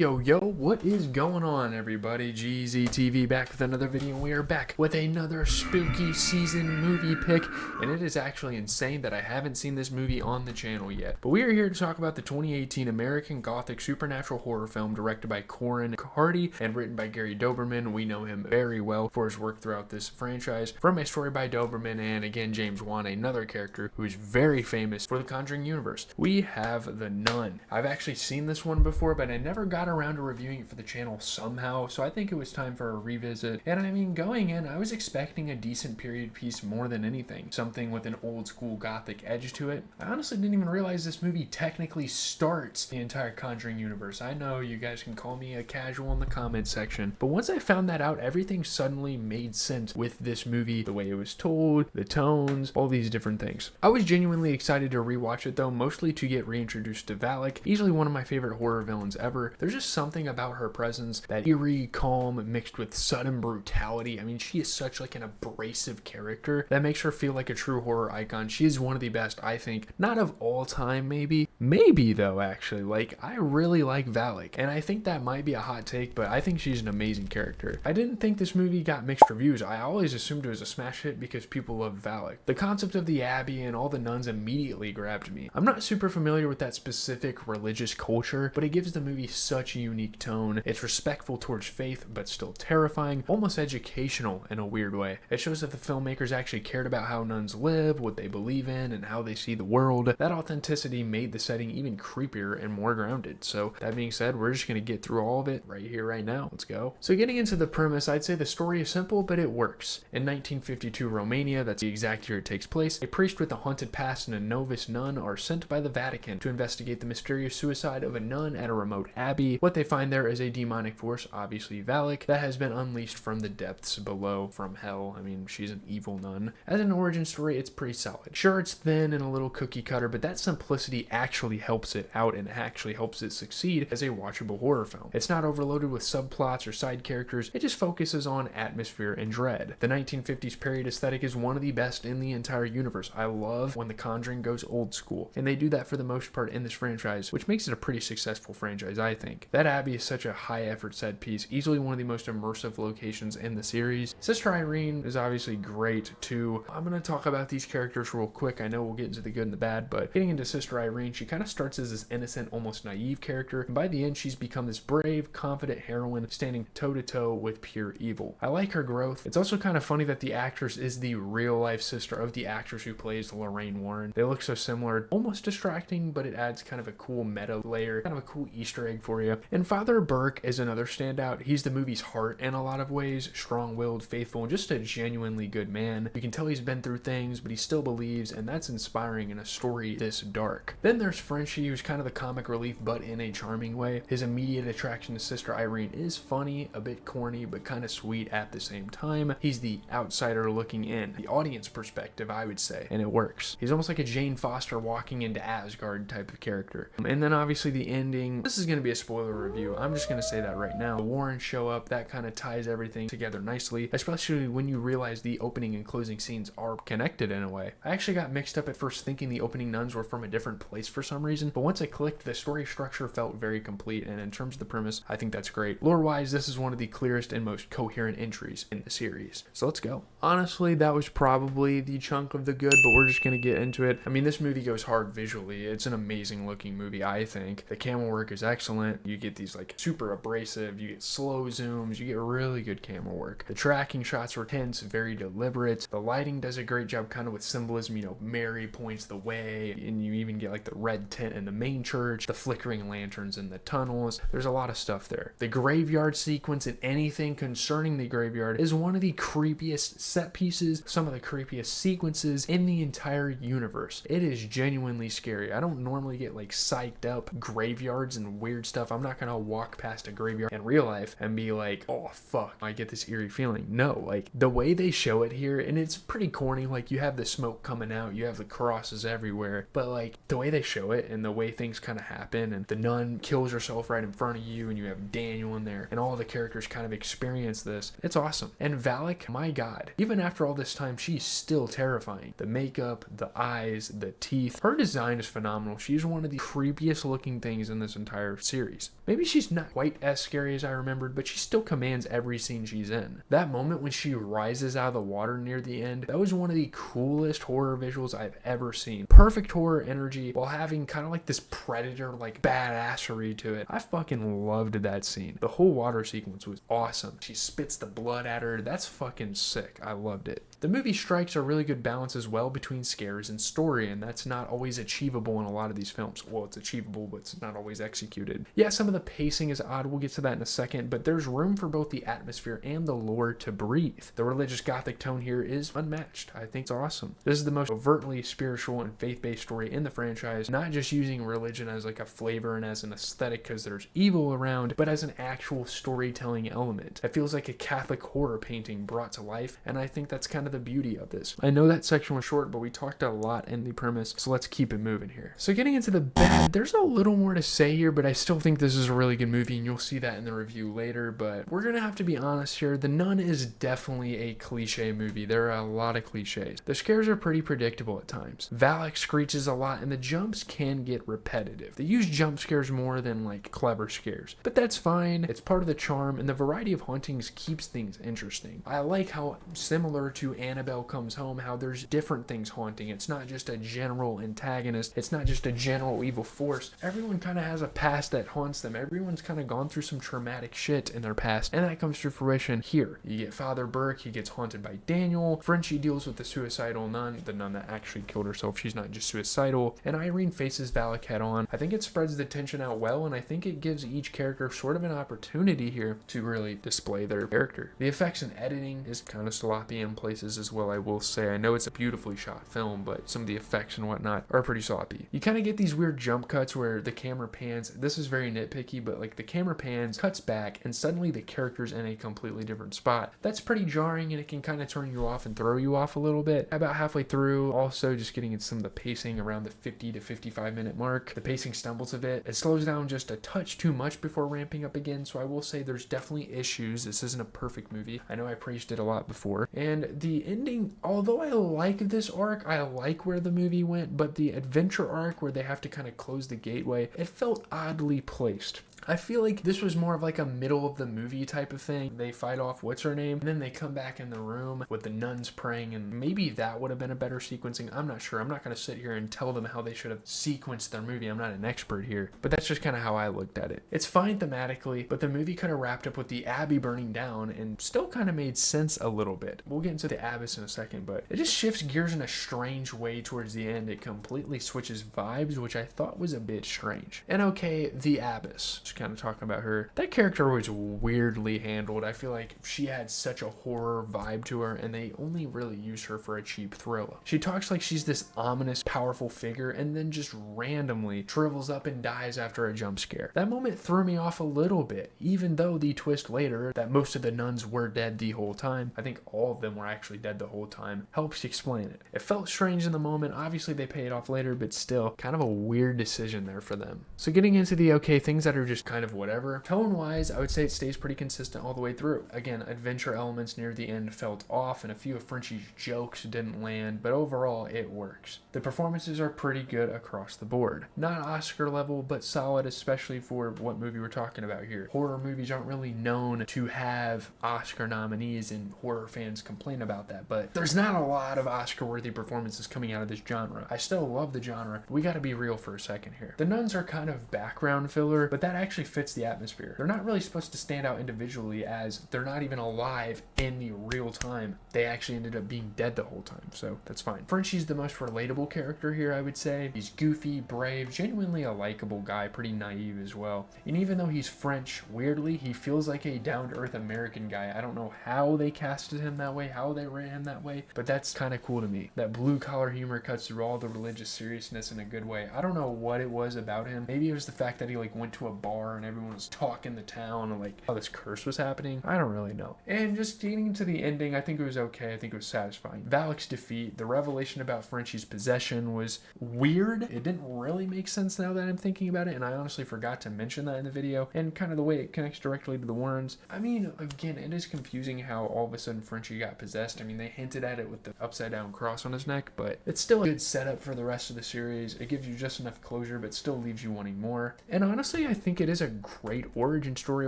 Yo, what is going on, everybody? GZTV back with another video. We are back with another spooky season movie pick, and it is actually insane that I haven't seen this movie on the channel yet. But we are here to talk about the 2018 American Gothic supernatural horror film directed by Corin Hardy and written by Gary Doberman. We know him very well for his work throughout this franchise, from A Story by Doberman and again James Wan, another character who is very famous for the Conjuring universe. We have The Nun. I've actually seen this one before, but I never got around to reviewing it for the channel somehow, so I think it was time for a revisit. And I mean, going in, I was expecting a decent period piece more than anything, something with an old school gothic edge to it. I honestly didn't even realize this movie technically starts the entire Conjuring universe. I know you guys can call me a casual in the comment section, but once I found that out, everything suddenly made sense with this movie, the way it was told, the tones, all these different things. I was genuinely excited to rewatch it though, mostly to get reintroduced to Valak, easily one of my favorite horror villains ever. There's just something about her presence, that eerie calm mixed with sudden brutality. I mean, she is such like an abrasive character that makes her feel like a true horror icon. She is one of the best, I think, not of all time, maybe though, actually. Like, I really like Valak, and I think that might be a hot take, but I think she's an amazing character. I didn't think this movie got mixed reviews. I always assumed it was a smash hit because people love Valak. The concept of the Abbey and all the nuns immediately grabbed me. I'm not super familiar with that specific religious culture, but it gives the movie such a unique tone. It's respectful towards faith, but still terrifying, almost educational in a weird way. It shows that the filmmakers actually cared about how nuns live, what they believe in, and how they see the world. That authenticity made the setting even creepier and more grounded. So that being said, we're just going to get through all of it right here, right now. Let's go. So getting into the premise, I'd say the story is simple, but it works. In 1952 Romania, that's the exact year it takes place, a priest with a haunted past and a novice nun are sent by the Vatican to investigate the mysterious suicide of a nun at a remote abbey. What they find there is a demonic force, obviously Valak, that has been unleashed from the depths below, from hell. I mean, she's an evil nun. As an origin story, it's pretty solid. Sure, it's thin and a little cookie cutter, but that simplicity actually helps it out and actually helps it succeed as a watchable horror film. It's not overloaded with subplots or side characters, it just focuses on atmosphere and dread. The 1950s period aesthetic is one of the best in the entire universe. I love when The Conjuring goes old school, and they do that for the most part in this franchise, which makes it a pretty successful franchise, I think. That abbey is such a high effort set piece, easily one of the most immersive locations in the series. Sister Irene is obviously great too. I'm going to talk about these characters real quick. I know we'll get into the good and the bad, but getting into Sister Irene, she kind of starts as this innocent, almost naive character, and by the end she's become this brave, confident heroine standing toe to toe with pure evil. I like her growth. It's also kind of funny that the actress is the real life sister of the actress who plays Lorraine Warren. They look so similar, almost distracting, but it adds kind of a cool meta layer, kind of a cool Easter egg for you. And Father Burke is another standout. He's the movie's heart in a lot of ways, strong-willed, faithful, and just a genuinely good man. You can tell he's been through things, but he still believes, and that's inspiring in a story this dark. Then there's Frenchie, who's kind of the comic relief, but in a charming way. His immediate attraction to Sister Irene is funny, a bit corny, but kind of sweet at the same time. He's the outsider looking in, the audience perspective, I would say, and it works. He's almost like a Jane Foster walking into Asgard type of character. And then obviously the ending, this is going to be a spoiler review, I'm just going to say that right now. The Warrens show up, that kind of ties everything together nicely, especially when you realize the opening and closing scenes are connected in a way. I actually got mixed up at first thinking the opening nuns were from a different place for some reason, but once I clicked, the story structure felt very complete, and in terms of the premise, I think that's great. Lore-wise, this is one of the clearest and most coherent entries in the series. So let's go. Honestly, that was probably the chunk of the good, but we're just going to get into it. I mean, this movie goes hard visually. It's an amazing looking movie, I think. The camera work is excellent. You get these like super abrasive, you get slow zooms, you get really good camera work. The tracking shots are tense, very deliberate. The lighting does a great job kind of with symbolism, you know, Mary points the way, and you even get like the red tent in the main church, the flickering lanterns in the tunnels. There's a lot of stuff there. The graveyard sequence and anything concerning the graveyard is one of the creepiest set pieces, some of the creepiest sequences in the entire universe. It is genuinely scary. I don't normally get like psyched up graveyards and weird stuff. I'm not gonna walk past a graveyard in real life and be like, oh fuck, I get this eerie feeling. No, like the way they show it here, and it's pretty corny, like you have the smoke coming out, you have the crosses everywhere, but like the way they show it and the way things kind of happen, and the nun kills herself right in front of you, and you have Daniel in there, and all the characters kind of experience this. It's awesome. And Valak, my god, even after all this time, she's still terrifying. The makeup, the eyes, the teeth, her design is phenomenal. She's one of the creepiest looking things in this entire series. Maybe she's not quite as scary as I remembered, but she still commands every scene she's in. That moment when she rises out of the water near the end, that was one of the coolest horror visuals I've ever seen. Perfect horror energy while having kind of like this predator like badassery to it. I fucking loved that scene. The whole water sequence was awesome. She spits the blood at her. That's fucking sick. I loved it. The movie strikes a really good balance as well between scares and story, and that's not always achievable in a lot of these films. Well, it's achievable, but it's not always executed. Yeah, some of the pacing is odd. We'll get to that in a second, but there's room for both the atmosphere and the lore to breathe. The religious gothic tone here is unmatched. I think it's awesome. This is the most overtly spiritual and faith-based story in the franchise, not just using religion as like a flavor and as an aesthetic because there's evil around, but as an actual storytelling element. It feels like a Catholic horror painting brought to life, and I think that's kind of the beauty of this. I know that section was short, but we talked a lot in the premise, so let's keep it moving here. So getting into the bad, there's a little more to say here, but I still think this is a really good movie, and you'll see that in the review later, but we're gonna have to be honest here. The Nun is definitely a cliche movie. There are a lot of cliches. The scares are pretty predictable at times. Valak screeches a lot, and the jumps can get repetitive. They use jump scares more than like clever scares, but that's fine. It's part of the charm, and the variety of hauntings keeps things interesting. I like how similar to Annabelle Comes Home, how there's different things haunting. It's not just a general antagonist. It's not just a general evil force. Everyone kind of has a past that haunts them. Everyone's kind of gone through some traumatic shit in their past, and that comes to fruition here. You get Father Burke, he gets haunted by Daniel. Frenchie deals with the suicidal nun, the nun that actually killed herself. She's not just suicidal. And Irene faces Valak head on. I think it spreads the tension out well, and I think it gives each character sort of an opportunity here to really display their character. The effects and editing is kind of sloppy in places as well, I will say. I know it's a beautifully shot film, but some of the effects and whatnot are pretty sloppy. You kind of get these weird jump cuts where the camera pans. This is very nitpicky, but like the camera pans, cuts back, and suddenly the character's in a completely different spot. That's pretty jarring, and it can kind of turn you off and throw you off a little bit. About halfway through, also just getting into some of the pacing around the 50 to 55 minute mark. The pacing stumbles a bit. It slows down just a touch too much before ramping up again, so I will say there's definitely issues. This isn't a perfect movie. I know I praised it a lot before. And the ending, although I like this arc, I like where the movie went, but the adventure arc where they have to kind of close the gateway, it felt oddly placed. I feel like this was more of like a middle of the movie type of thing. They fight off what's her name, and then they come back in the room with the nuns praying, and maybe that would have been a better sequencing. I'm not sure. I'm not going to sit here and tell them how they should have sequenced their movie. I'm not an expert here, but that's just kind of how I looked at it. It's fine thematically, but the movie kind of wrapped up with the abbey burning down and still kind of made sense a little bit. We'll get into the abbess in a second, but it just shifts gears in a strange way towards the end. It completely switches vibes, which I thought was a bit strange. And okay, the abbess, just kind of talking about her, that character was weirdly handled. I feel like she had such a horror vibe to her, and they only really use her for a cheap thrill. She talks like she's this ominous, powerful figure, and then just randomly shrivels up and dies after a jump scare. That moment threw me off a little bit, even though the twist later that most of the nuns were dead the whole time. I think all of them were actually dead the whole time. Helps explain it. It felt strange in the moment. Obviously they pay it off later, but still kind of a weird decision there for them. So getting into the things that are just kind of whatever. Tone wise, I would say it stays pretty consistent all the way through. Again, adventure elements near the end felt off, and a few of Frenchie's jokes didn't land, but overall it works. The performances are pretty good across the board. Not Oscar level, but solid, especially for what movie we're talking about here. Horror movies aren't really known to have Oscar nominees, and horror fans complain about that, but there's not a lot of Oscar-worthy performances coming out of this genre. I still love the genre, but we gotta be real for a second here. The nuns are kind of background filler, but that actually fits the atmosphere. They're not really supposed to stand out individually, as they're not even alive in the real time. They actually ended up being dead the whole time, so that's fine. Frenchie's the most relatable character here, I would say. He's goofy, brave, genuinely a likable guy, pretty naive as well. And even though he's French, weirdly, he feels like a down-to-earth American guy. I don't know how they casted him that way, how they ran him that way, but that's kind of cool to me. That blue-collar humor cuts through all the religious seriousness in a good way. I don't know what it was about him. Maybe it was the fact that he went to a bar and everyone was talking the town and how this curse was happening. I don't really know. And just getting into the ending, I think it was okay. I think it was satisfying. Valak's defeat, the revelation about Frenchie's possession was weird. It didn't really make sense now that I'm thinking about it, and I honestly forgot to mention that in the video, and kind of the way it connects directly to the Warrens. I mean, again, it is confusing how all of a sudden Frenchie got possessed. I mean, they hinted at it with the upside down cross on his neck, but it's still a good setup for the rest of the series. It gives you just enough closure, but still leaves you wanting more. And honestly, I think it is a great origin story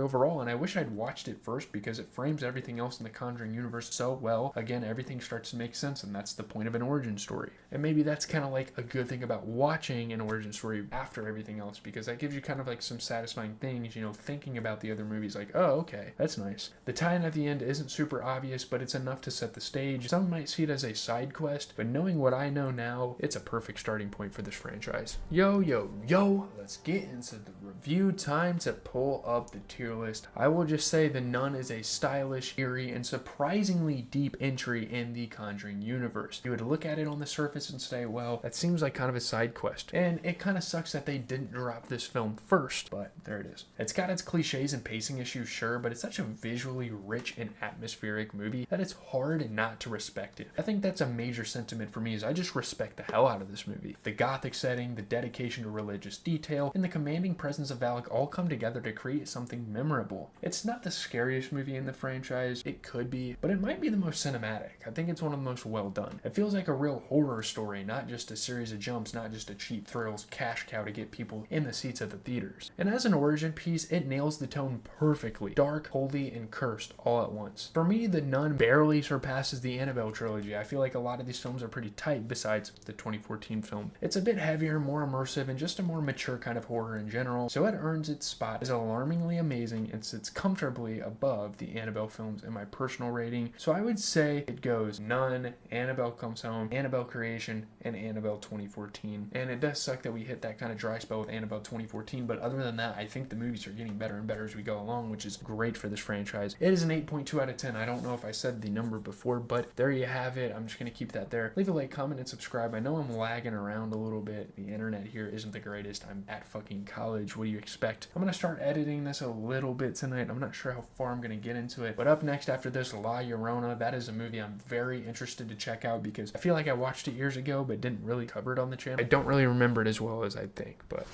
overall, and I wish I'd watched it first because it frames everything else in the Conjuring universe so well. Again, everything starts to make sense, and that's the point of an origin story. And maybe that's kind of like a good thing about watching an origin story after everything else, because that gives you kind of like some satisfying things, you know, thinking about the other movies like, oh, okay, that's nice. The tie-in at the end isn't super obvious, but it's enough to set the stage. Some might see it as a side quest, but knowing what I know now, it's a perfect starting point for this franchise. Yo, let's get into the review time to pull up the tier list. I will just say The Nun is a stylish, eerie, and surprisingly deep entry in the Conjuring universe. You would look at it on the surface and say, well, that seems like kind of a side quest. And it kind of sucks that they didn't drop this film first, but there it is. It's got its cliches and pacing issues, sure, but it's such a visually rich and atmospheric movie that it's hard not to respect it. I think that's a major sentiment for me, is I just respect the hell out of this movie. The gothic setting, the dedication to religious detail, and the commanding presence of Valak all come together to create something memorable. It's not the scariest movie in the franchise, it could be, but it might be the most cinematic. I think it's one of the most well done. It feels like a real horror story, not just a series of jumps, not just a cheap thrills cash cow to get people in the seats at the theaters. And as an origin piece, it nails the tone perfectly. Dark, holy, and cursed all at once. For me, The Nun barely surpasses the Annabelle trilogy. I feel like a lot of these films are pretty tight besides the 2014 film. It's a bit heavier, more immersive, and just a more mature kind of horror in general, so it earns its spot as alarmingly amazing and sits comfortably above the Annabelle films in my personal rating. So I would say it goes Nun, Annabelle Comes Home, Annabelle Creation, and Annabelle 2014. And it does suck that we hit that kind of dry spell with Annabelle 2014, but other than that, I think the movies are getting better and better as we go along, which is great for this franchise. It is an 8.2 out of 10. I don't know if I said the number before, but there you have it. I'm just going to keep that there. Leave a like, comment, and subscribe. I know I'm lagging around a little bit. The internet here isn't the greatest. I'm at fucking college. What do you expect? I'm going to start editing this a little bit tonight. I'm not sure how far I'm going to get into it, but up next after this, La Llorona. That is a movie I'm very interested to check out because I feel like I watched it years ago but didn't really cover it on the channel. I don't really remember it as well as I think, but